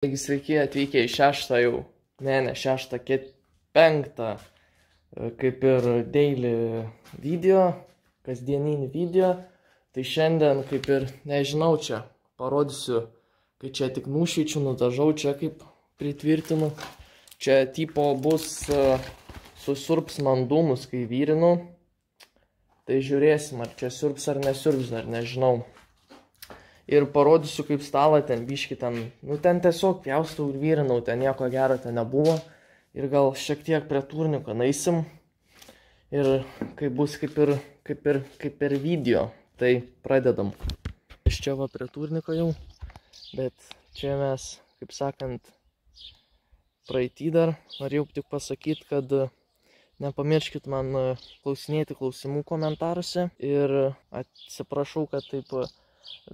Taigi sveiki atvykę į šeštą jau, ne šeštą, penktą, kaip ir daily video, kasdieninį video. Tai šiandien kaip ir, nežinau, čia parodysiu, kai čia tik nušveičiu, nudažau, čia kaip pritvirtinu. Čia tipo bus susurps man dūmus, kai vyrinu. Tai žiūrėsim, ar čia surps ar nesurps, dar nežinau. Ir parodysiu, kaip stalą ten biški ten, ten tiesiog pjaustau ir vyrinau, ten nieko gero ten nebuvo. Ir gal šiek tiek prie turniko naisim. Ir kaip bus kaip ir video, tai pradedam. Iš čia va prie turniko jau, bet čia mes, kaip sakant, praeitį dar. Norėjau tik pasakyti, kad nepamirškit man klausinėti klausimų komentaruose. Ir atsiprašau, kad taip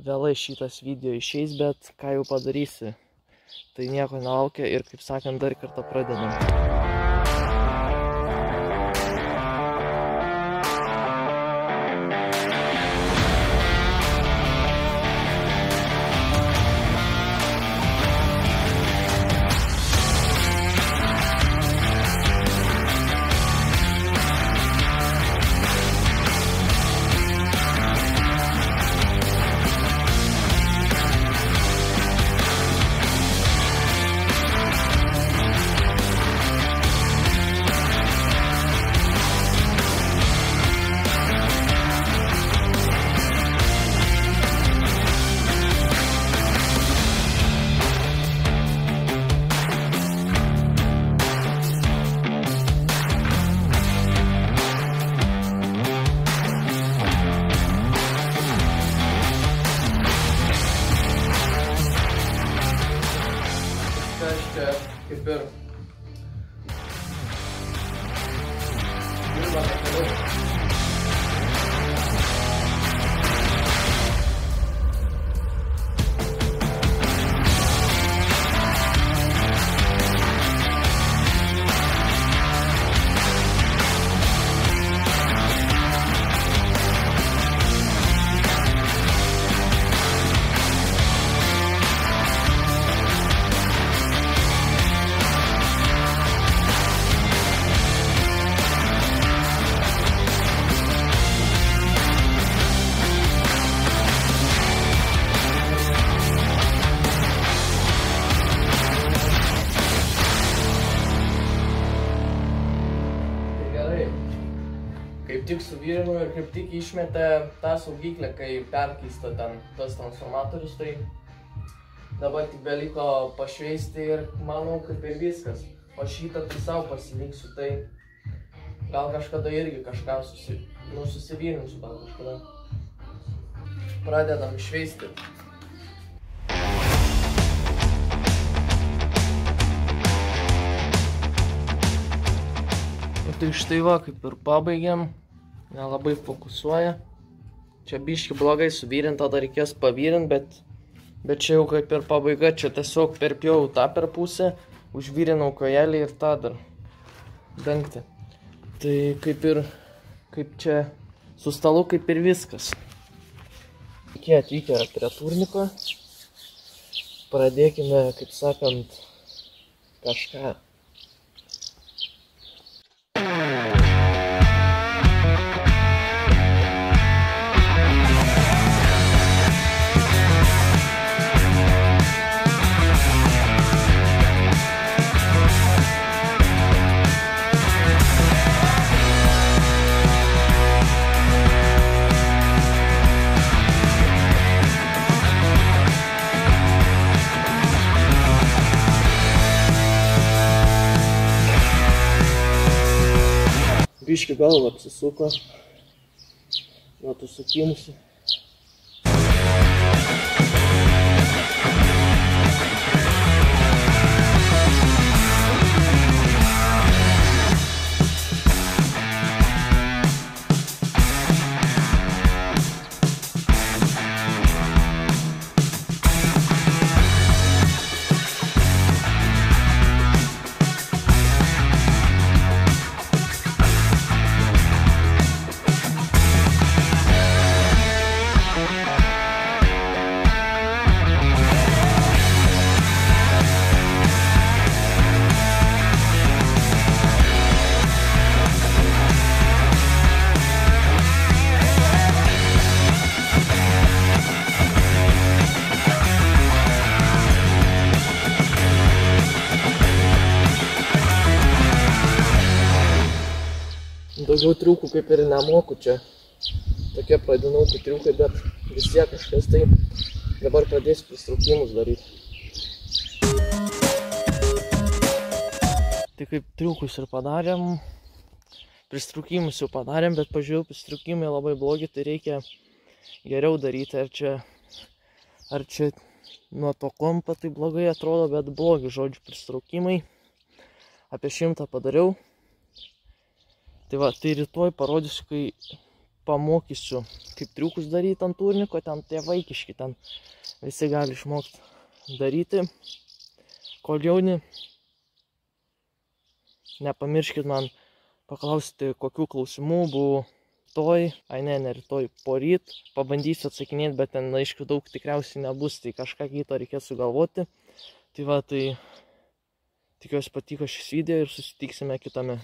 vėlai šitas video išeis, bet ką jau padarysi, tai nieko nelaukia ir, kaip sakant, dar kartą pradedam. Kaip ir dirbame toliau. Kaip tik suvyrinu ir kaip tik išmetė tą saugyklę, kai perkeista ten tas transformatorius, tai dabar tik beliko pašveisti ir manau, kaip ir viskas. O šitą tai savo pasiliksiu, tai gal kažkada irgi kažką susivyrinsiu, gal kažkada. Pradedam šveisti. Tai štai va, kaip ir pabaigėm, nelabai fokusuoja. Čia biški blogai suvyrinta, dar reikės pavyrinti, bet čia jau kaip ir pabaiga, čia tiesiog perpjau tą per pusę, užvyrinau kojelį ir tą dar dengti. Tai kaip čia su stalu kaip ir viskas. Iki atvykę prie turniko, pradėkime, kaip sakant, kažką. Biški galva apsisuko nuo tų sukimusių. daugiau triukų kaip ir nemoku čia. Tokie pradinukų triukai, bet vis tiek kažkas tai dabar pradėsiu pristraukimus daryti. Tai kaip triukus ir padarėm, pristraukimus jau padarėm, bet pažiūrėjau, pristraukimai labai blogi, tai reikia geriau daryti. Ar čia nuo to kompo tai blogai atrodo, bet blogi, žodžiu, pristraukimai. Apie 100 padariau. Tai va, tai rytoj parodysiu, kai pamokysiu, kaip triukus daryti ant turniko, ten tie vaikiški, ten visi gali išmokti daryti. Kol jauni, nepamirškit man paklausti, kokių klausimų buvo rytoj, ne rytoj, poryt. Pabandysiu atsakinėti, bet ten aišku daug tikriausiai nebus, tai kažką kito reikės sugalvoti. Tai va, tai tikiuosi patiko šis video ir susitiksime kitame.